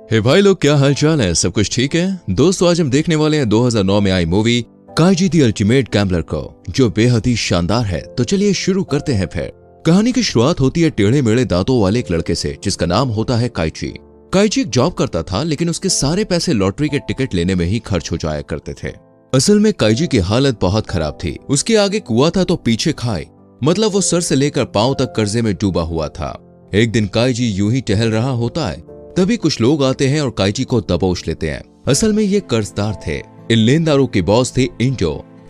हे भाई लोग, क्या हाल चाल है? सब कुछ ठीक है? दोस्तों, आज हम देखने वाले हैं 2009 में आई मूवी काइजी द अल्टीमेट गैम्बलर को, जो बेहद ही शानदार है। तो चलिए शुरू करते हैं फिर। कहानी की शुरुआत होती है टेढ़े मेढ़े दांतों वाले एक लड़के से, जिसका नाम होता है काइजी। काइजी एक जॉब करता था, लेकिन उसके सारे पैसे लॉटरी के टिकट लेने में ही खर्च हो जाया करते थे। असल में काइजी की हालत बहुत खराब थी। उसके आगे कुआं था तो पीछे खाई, मतलब वो सर से लेकर पांव तक कर्जे में डूबा हुआ था। एक दिन काइजी यूं ही टहल रहा होता है, तभी कुछ लोग आते हैं और काइजी को दबोच लेते हैं। असल में ये कर्जदार थे। इन लेनदारों के बॉस थे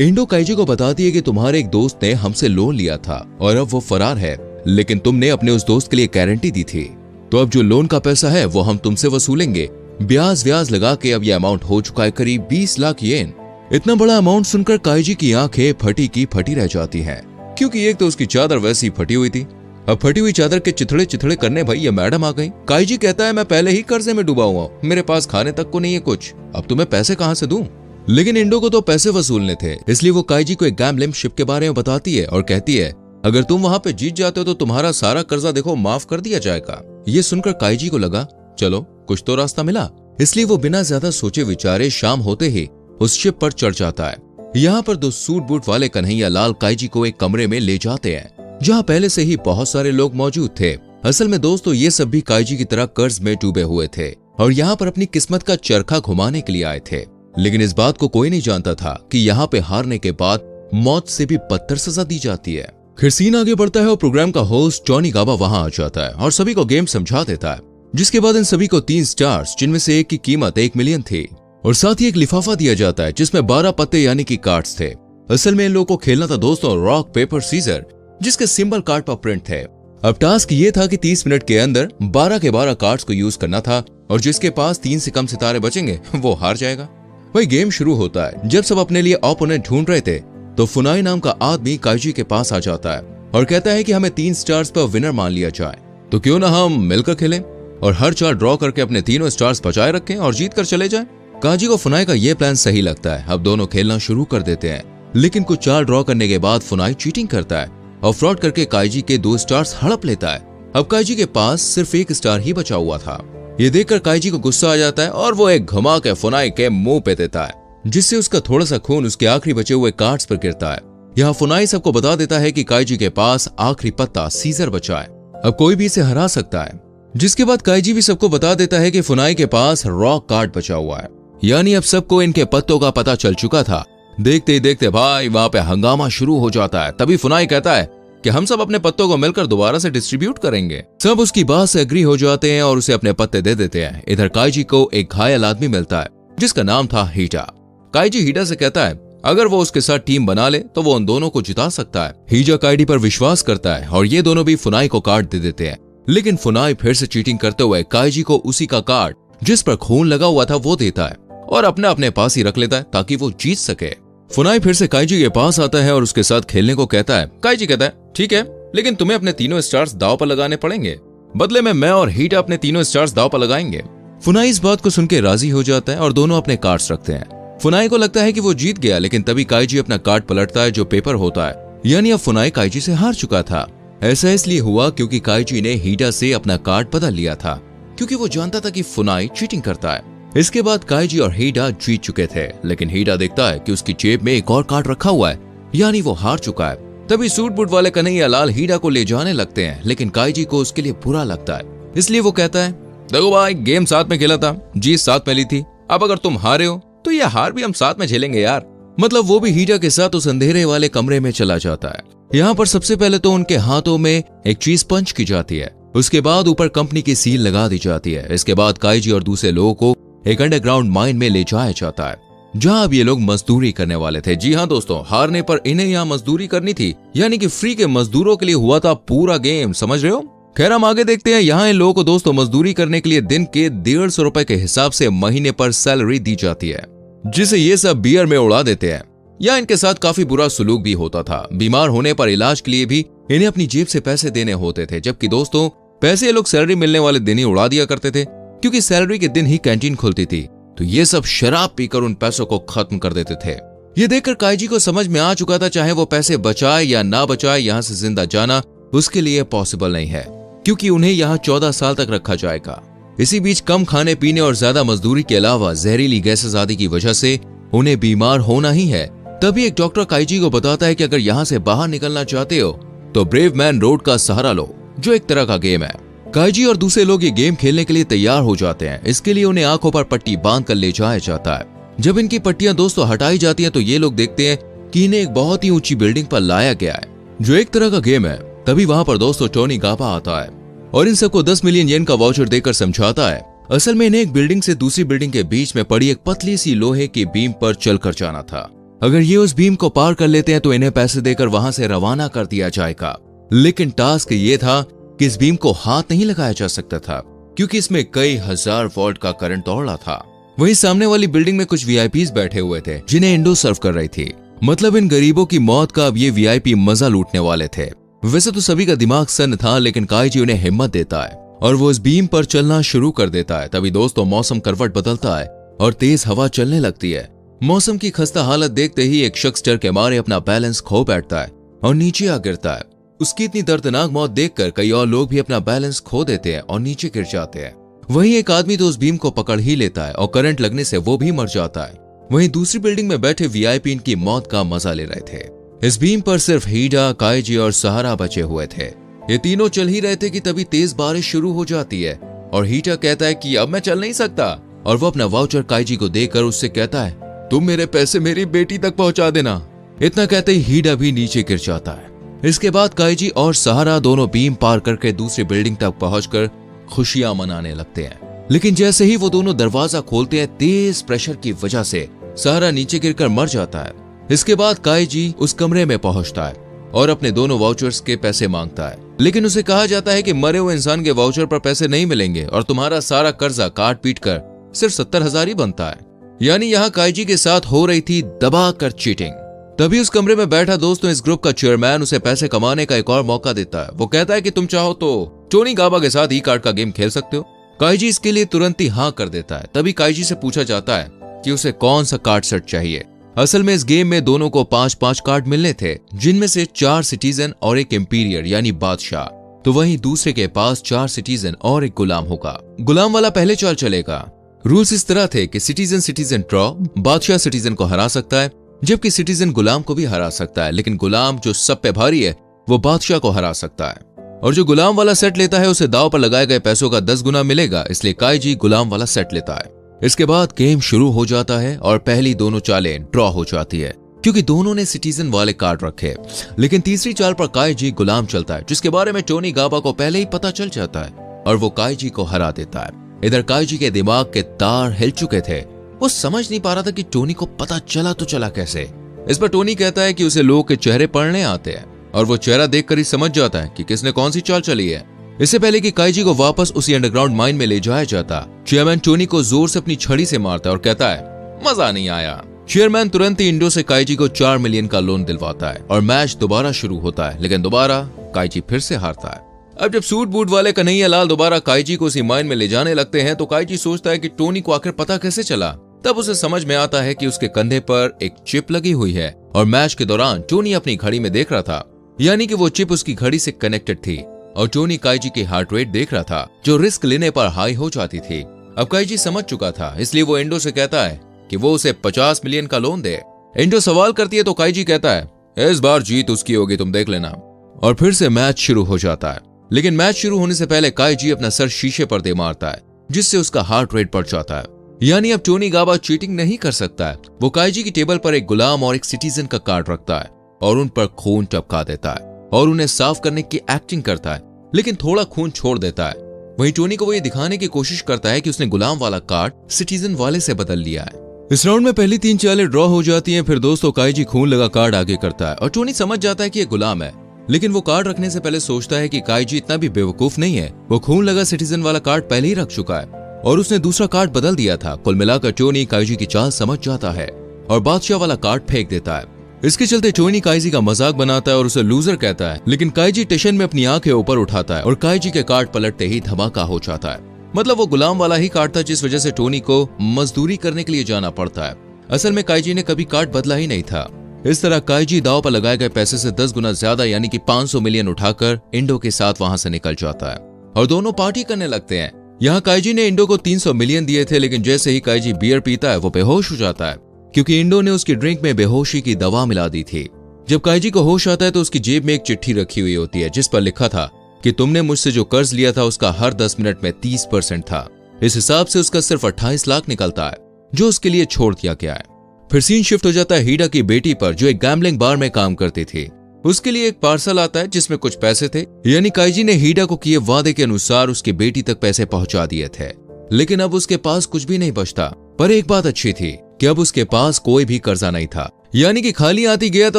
इंडो काइजी को बताती है कि तुम्हारे एक दोस्त ने हमसे लोन लिया था और अब वो फरार है, लेकिन तुमने अपने उस दोस्त के लिए गारंटी दी थी, तो अब जो लोन का पैसा है वो हम तुमसे वसूलेंगे। ब्याज व्याज लगा के अब ये अमाउंट हो चुका है करीब 20 लाख येन। इतना बड़ा अमाउंट सुनकर काइजी की आंखें फटी की फटी रह जाती हैं, क्योंकि एक तो उसकी चादर वैसी फटी हुई थी। अब फटी हुई चादर के चिथड़े चिथड़े करने भाई ये मैडम आ गई। काइजी कहता है, मैं पहले ही कर्जे में डूबा हुआ हूं, मेरे पास खाने तक को नहीं है कुछ, अब तुम्हें पैसे कहां से दूं? लेकिन इंडो को तो पैसे वसूलने थे, इसलिए वो काइजी को एक गैम्बलिंग शिप के बारे में बताती है और कहती है, अगर तुम वहां पे जीत जाते हो तो तुम्हारा सारा कर्जा देखो माफ कर दिया जाएगा। ये सुनकर काइजी को लगा, चलो कुछ तो रास्ता मिला, इसलिए वो बिना ज्यादा सोचे विचारे शाम होते ही उस शिप पर चढ़ जाता है। यहाँ पर दो सूट बूट वाले कन्हैया लाल काइजी को एक कमरे में ले जाते हैं, जहाँ पहले से ही बहुत सारे लोग मौजूद थे। असल में दोस्तों, ये सब भी काइजी की तरह कर्ज में डूबे हुए थे और यहाँ पर अपनी किस्मत का चरखा घुमाने के लिए आए थे। लेकिन इस बात को कोई नहीं जानता था कि यहाँ पे हारने के बाद मौत से भी बदतर सजा दी जाती है। फिर सीन आगे बढ़ता है और प्रोग्राम का होस्ट जॉनी गाबा वहां आ जाता है और सभी को गेम समझा देता है, जिसके बाद इन सभी को 3 स्टार्स, जिनमें से एक की कीमत 1 मिलियन थी, और साथ ही एक लिफाफा दिया जाता है जिसमें 12 पत्ते यानी कि कार्ड्स थे। असल में इन लोगों को खेलना था दोस्तों रॉक पेपर सीजर, जिसके सिंबल कार्ड पर प्रिंट थे। अब टास्क ये था कि 30 मिनट के अंदर 12 के 12 कार्ड्स को यूज करना था और जिसके पास 3 से कम सितारे बचेंगे वो हार जाएगा। वही गेम शुरू होता है। जब सब अपने लिए ओपोनेंट ढूंढ रहे थे तो फुनाई नाम का आदमी काइजी के पास आ जाता है और कहता है कि हमें 3 स्टार्स पर विनर मान लिया जाए, तो क्यों ना हम मिलकर खेलें और हर 4 ड्रॉ करके अपने तीनों स्टार्स बचाए रखें और जीत कर चले जाएं। काइजी को फुनाई का ये प्लान सही लगता है। अब दोनों खेलना शुरू कर देते हैं, लेकिन कुछ 4 ड्रॉ करने के बाद फुनाई चीटिंग करता है और फ्रॉड करके काइजी के 2 स्टार्स हड़प लेता है। अब काइजी के पास सिर्फ 1 स्टार ही बचा हुआ था। ये देखकर काइजी को गुस्सा आ जाता है और वो एक घुमा के फुनाई के मुंह पे देता है, जिससे उसका थोड़ा सा खून उसके आखिरी बचे हुए कार्ड्स पर गिरता है। यहाँ फुनाई सबको बता देता है कि काइजी के पास आखिरी पत्ता सीजर बचा है, अब कोई भी इसे हरा सकता है। जिसके बाद काइजी भी सबको बता देता है कि फुनाई के पास रॉक कार्ड बचा हुआ है, यानी अब सबको इनके पत्तों का पता चल चुका था। देखते ही देखते भाई वहां पे हंगामा शुरू हो जाता है। तभी फुनाई कहता है कि हम सब अपने पत्तों को मिलकर दोबारा से डिस्ट्रीब्यूट करेंगे। सब उसकी बात से एग्री हो जाते हैं और उसे अपने पत्ते दे देते हैं। इधर काइजी को एक घायल आदमी मिलता है जिसका नाम था हीटा। काइजी हीटा से कहता है अगर वो उसके साथ टीम बना ले तो वो उन दोनों को जिता सकता है। हीटा काइजी पर विश्वास करता है और ये दोनों भी फुनाई को कार्ड दे देते हैं, लेकिन फुनाई फिर से चीटिंग करते हुए काइजी को उसी का कार्ड जिस पर खून लगा हुआ था वो देता है और अपने पास ही रख लेता है ताकि वो जीत सके। फुनाई फिर से काइजी के पास आता है और उसके साथ खेलने को कहता है। काइजी कहता है ठीक है, लेकिन तुम्हें अपने तीनों स्टार्स दाव पर लगाने पड़ेंगे, बदले में मैं और हीटा अपने तीनों स्टार्स दाव पर लगाएंगे। फुनाई इस बात को सुन के राजी हो जाता है और दोनों अपने कार्ड्स रखते हैं। फुनाई को लगता है कि वो जीत गया, लेकिन तभी काइजी अपना कार्ड पलटता है जो पेपर होता है, यानी अब फुनाई काइजी से हार चुका था। ऐसा इसलिए हुआ क्योंकि काइजी ने हीटा से अपना कार्ड बदल लिया था, क्योंकि वो जानता था कि फुनाई चीटिंग करता है। इसके बाद काइजी और हीटा जीत चुके थे, लेकिन हीटा देखता है कि उसकी जेब में एक और कार्ड रखा हुआ है, यानी वो हार चुका है। तभी सूट बूट वाले कन्हैया लाल हीटा को ले जाने लगते हैं, लेकिन काइजी को उसके लिए बुरा लगता है, इसलिए वो कहता है देखो भाई, गेम साथ में खेला था, जीत साथ में ली थी, अब अगर तुम हारे हो तो ये हार भी हम साथ में झेलेंगे यार। मतलब वो भी हीटा के साथ उस अंधेरे वाले कमरे में चला जाता है। यहाँ पर सबसे पहले तो उनके हाथों में एक चीज पंच की जाती है, उसके बाद ऊपर कंपनी की सील लगा दी जाती है। इसके बाद काइजी और दूसरे लोगों को एक अंडरग्राउंड माइन में ले जाया जाता है, जहां अब ये लोग मजदूरी करने वाले थे। जी हाँ दोस्तों, हारने पर इन्हें यहाँ मजदूरी करनी थी, यानी कि फ्री के मजदूरों के लिए हुआ था पूरा गेम, समझ रहे हो? खैर हम आगे देखते हैं। यहाँ इन लोगों को दोस्तों मजदूरी करने के लिए दिन के 150 रुपए के हिसाब से महीने पर सैलरी दी जाती है, जिसे ये सब बियर में उड़ा देते हैं। या इनके साथ काफी बुरा सुलूक भी होता था। बीमार होने पर इलाज के लिए भी इन्हें अपनी जेब से पैसे देने होते थे, जबकि दोस्तों पैसे ये लोग सैलरी मिलने वाले दिन ही उड़ा दिया करते थे, क्योंकि सैलरी के दिन ही कैंटीन खुलती थी, तो ये सब शराब पीकर उन पैसों को खत्म कर देते थे। ये देखकर काइजी को समझ में आ चुका था, चाहे वो पैसे बचाए या ना बचाए, यहाँ से जिंदा जाना उसके लिए पॉसिबल नहीं है, क्योंकि उन्हें यहाँ 14 साल तक रखा जाएगा। इसी बीच कम खाने पीने और ज्यादा मजदूरी के अलावा जहरीली गैसेस आदि की वजह से उन्हें बीमार होना ही है। तभी एक डॉक्टर काइजी को बताता है कि अगर यहाँ से बाहर निकलना चाहते हो तो ब्रेव मैन रोड का सहारा लो, जो एक तरह का गेम है। काइजी और दूसरे लोग ये गेम खेलने के लिए तैयार हो जाते हैं। इसके लिए उन्हें आंखों पर पट्टी बांध कर ले जाया जाता है। जब इनकी पट्टियां दोस्तों हटाई जाती हैं तो ये लोग देखते हैं कि इन्हें एक बहुत ही ऊंची बिल्डिंग पर लाया गया है, जो एक तरह का गेम है। तभी वहां पर दोस्तों टोनी गाबा आता है और इन सबको 10 मिलियन येन का वाउचर देकर समझाता है असल में इन्हें एक बिल्डिंग से दूसरी बिल्डिंग के बीच में पड़ी एक पतली सी लोहे की बीम पर चलकर जाना था। अगर ये उस बीम को पार कर लेते हैं तो इन्हें पैसे देकर वहां से रवाना कर दिया जाएगा। लेकिन टास्क ये था कि इस बीम को हाथ नहीं लगाया जा सकता था, क्योंकि इसमें कई हजार वोल्ट का करंट दौड़ रहा था। वहीं सामने वाली बिल्डिंग में कुछ वीआईपीज बैठे हुए थे जिन्हें इंडो सर्व कर रही थी। मतलब इन गरीबों की मौत का अब ये वीआईपी मजा लूटने वाले थे। वैसे तो सभी का दिमाग सन्न था, लेकिन काइजी उन्हें हिम्मत देता है और वो इस बीम पर चलना शुरू कर देता है। तभी दोस्तों मौसम करवट बदलता है और तेज हवा चलने लगती है। मौसम की खस्ता हालत देखते ही एक शख्स डर के मारे अपना बैलेंस खो बैठता है और नीचे आ गिरता है। उसकी इतनी दर्दनाक मौत देखकर कई और लोग भी अपना बैलेंस खो देते हैं और नीचे गिर जाते हैं। वहीं एक आदमी तो उस बीम को पकड़ ही लेता है और करंट लगने से वो भी मर जाता है। वहीं दूसरी बिल्डिंग में बैठे वीआईपी इनकी मौत का मजा ले रहे थे। इस बीम पर सिर्फ हीडा, काइजी और सहारा बचे हुए थे। ये तीनों चल ही रहे थे कि तभी तेज बारिश शुरू हो जाती है और हीडा कहता है कि अब मैं चल नहीं सकता, और वो अपना वाउचर काइजी को देकर उससे कहता है तुम मेरे पैसे मेरी बेटी तक पहुंचा देना। इतना कहते ही हीडा भी नीचे गिर जाता है। इसके बाद काइजी और सहारा दोनों बीम पार करके दूसरी बिल्डिंग तक पहुंचकर खुशियां मनाने लगते हैं। लेकिन जैसे ही वो दोनों दरवाजा खोलते हैं, तेज प्रेशर की वजह से सहारा नीचे गिरकर मर जाता है। इसके बाद काइजी उस कमरे में पहुंचता है और अपने दोनों वाउचर्स के पैसे मांगता है, लेकिन उसे कहा जाता है कि मरे हुए इंसान के वाउचर पर पैसे नहीं मिलेंगे और तुम्हारा सारा कर्जा काट पीट कर सिर्फ 70,000 ही बनता है। यानी यहाँ काइजी के साथ हो रही थी दबाकर चीटिंग। तभी उस कमरे में बैठा दोस्तों इस ग्रुप का चेयरमैन उसे पैसे कमाने का एक और मौका देता है। वो कहता है कि तुम चाहो तो टोनी गाबा के साथ ई कार्ड का गेम खेल सकते हो। काइजी इसके लिए तुरंत ही हाँ कर देता है। तभी काइजी से पूछा जाता है कि उसे कौन सा कार्ड सेट चाहिए। असल में इस गेम में दोनों को 5-5 कार्ड मिलने थे, जिनमें से 4 सिटीजन और एक एम्पीरियर यानी बादशाह। तो वहीं दूसरे के पास 4 सिटीजन और एक गुलाम होगा। गुलाम वाला पहले चाल चलेगा। रूल्स इस तरह थे कि सिटीजन ड्रॉ, बादशाह सिटीजन को हरा सकता है, जबकि सिटीजन गुलाम को भी हरा सकता है, लेकिन गुलाम जो सब पे भारी है वो बादशाह को हरा सकता है। और जो गुलाम वाला सेट लेता है उसे दाव पर लगाए गए पैसों का 10 गुना मिलेगा, इसलिए काइजी गुलाम वाला सेट लेता है। इसके बाद गेम शुरू हो जाता है और पहली दोनों चालें ड्रॉ हो जाती है, क्योंकि दोनों ने सिटीजन वाले कार्ड रखे। लेकिन तीसरी चाल पर काइजी गुलाम चलता है, जिसके बारे में टोनी गाबा को पहले ही पता चल जाता है और वो काइजी को हरा देता है। इधर काइजी के दिमाग के तार हिल चुके थे। वो समझ नहीं पा रहा था कि टोनी को पता चला तो चला कैसे। इस पर टोनी कहता है कि उसे लोगों के चेहरे पढ़ने आते हैं और वो चेहरा देखकर ही समझ जाता है कि किसने कौन सी चाल चली है। इससे पहले कि काइजी को वापस उसी अंडरग्राउंड माइन में ले जाया जाता, चेयरमैन टोनी को जोर से अपनी छड़ी से मारता है और कहता है मजा नहीं आया। चेयरमैन तुरंत ही इंडो से काइजी को 4 मिलियन का लोन दिलवाता है और मैच दोबारा शुरू होता है, लेकिन दोबारा काइजी फिर से हारता है। अब जब सूट बूट वाले कन्हैया लाल दोबारा काइजी को उसी माइन में ले जाने लगते हैं तो काइजी सोचता है कि टोनी को आखिर पता कैसे चला। तब उसे समझ में आता है कि उसके कंधे पर एक चिप लगी हुई है और मैच के दौरान टोनी अपनी घड़ी में देख रहा था, यानी कि वो चिप उसकी घड़ी से कनेक्टेड थी और टोनी काइजी की हार्ट रेट देख रहा था, जो रिस्क लेने पर हाई हो जाती थी। अब काइजी समझ चुका था, इसलिए वो इंडो से कहता है कि वो उसे 50 मिलियन का लोन दे। इंडो सवाल करती है तो काइजी कहता है इस बार जीत उसकी होगी, तुम देख लेना। और फिर से मैच शुरू हो जाता है, लेकिन मैच शुरू होने से पहले काइजी अपना सर शीशे पर दे मारता है, जिससे उसका हार्ट रेट बढ़ जाता है। यानी अब टोनी गाबा चीटिंग नहीं कर सकता है। वो काइजी की टेबल पर एक गुलाम और एक सिटीजन का कार्ड रखता है और उन पर खून टपका देता है और उन्हें साफ करने की एक्टिंग करता है, लेकिन थोड़ा खून छोड़ देता है। वहीं टोनी को वो ये दिखाने की कोशिश करता है कि उसने गुलाम वाला कार्ड सिटीजन वाले से बदल लिया है। इस राउंड में पहली 3 चालें ड्रॉ हो जाती हैं। फिर दोस्तों काइजी खून लगा कार्ड आगे करता है और टोनी समझ जाता है कि ये गुलाम है, लेकिन वो कार्ड रखने से पहले सोचता है कि काइजी इतना भी बेवकूफ नहीं है। वो खून लगा सिटीजन वाला कार्ड पहले ही रख चुका है और उसने दूसरा कार्ड बदल दिया था। कुल मिलाकर टोनी काइजी की चाल समझ जाता है और बादशाह वाला कार्ड फेंक देता है। इसके चलते टोनी काइजी का मजाक बनाता है और उसे लूजर कहता है, लेकिन काइजी टेंशन में अपनी आंखें ऊपर उठाता है और काइजी के कार्ड पलटते ही धमाका हो जाता है। मतलब वो गुलाम वाला ही कार्ड था, जिस वजह से टोनी को मजदूरी करने के लिए जाना पड़ता है। असल में काइजी ने कभी कार्ड बदला ही नहीं था। इस तरह काइजी दाव पर लगाए गए पैसे से 10 गुना ज्यादा यानी कि 500 मिलियन उठाकर इंडो के साथ वहां से निकल जाता है और दोनों पार्टी करने लगते हैं। यहाँ काइजी ने इंडो को 300 मिलियन दिए थे, लेकिन जैसे ही काइजी बियर पीता है वो बेहोश हो जाता है, क्योंकि इंडो ने उसकी ड्रिंक में बेहोशी की दवा मिला दी थी। जब काइजी को होश आता है तो उसकी जेब में एक चिट्ठी रखी हुई होती है जिस पर लिखा था कि तुमने मुझसे जो कर्ज लिया था उसका हर 10 मिनट में 30% था। इस हिसाब से उसका सिर्फ 28 लाख निकलता है जो उसके लिए छोड़ दिया गया है। फिर सीन शिफ्ट हो जाता है हीडा की बेटी पर, जो एक गैम्बलिंग बार में काम करती थी। उसके लिए एक पार्सल आता है जिसमें कुछ पैसे थे, यानी काइजी ने हीडा को किए वादे के अनुसार उसकी बेटी तक पैसे पहुंचा दिए थे। लेकिन अब उसके पास कुछ भी नहीं बचता। पर एक बात अच्छी थी कि अब उसके पास कोई भी कर्जा नहीं था, यानी कि खाली हाथी गया था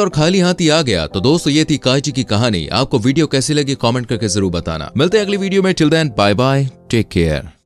और खाली हाथी आ गया। तो दोस्तों ये थी काइजी की कहानी। आपको वीडियो कैसी लगी कमेंट करके जरूर बताना। मिलते हैं अगली वीडियो में। Till then bye bye, take care.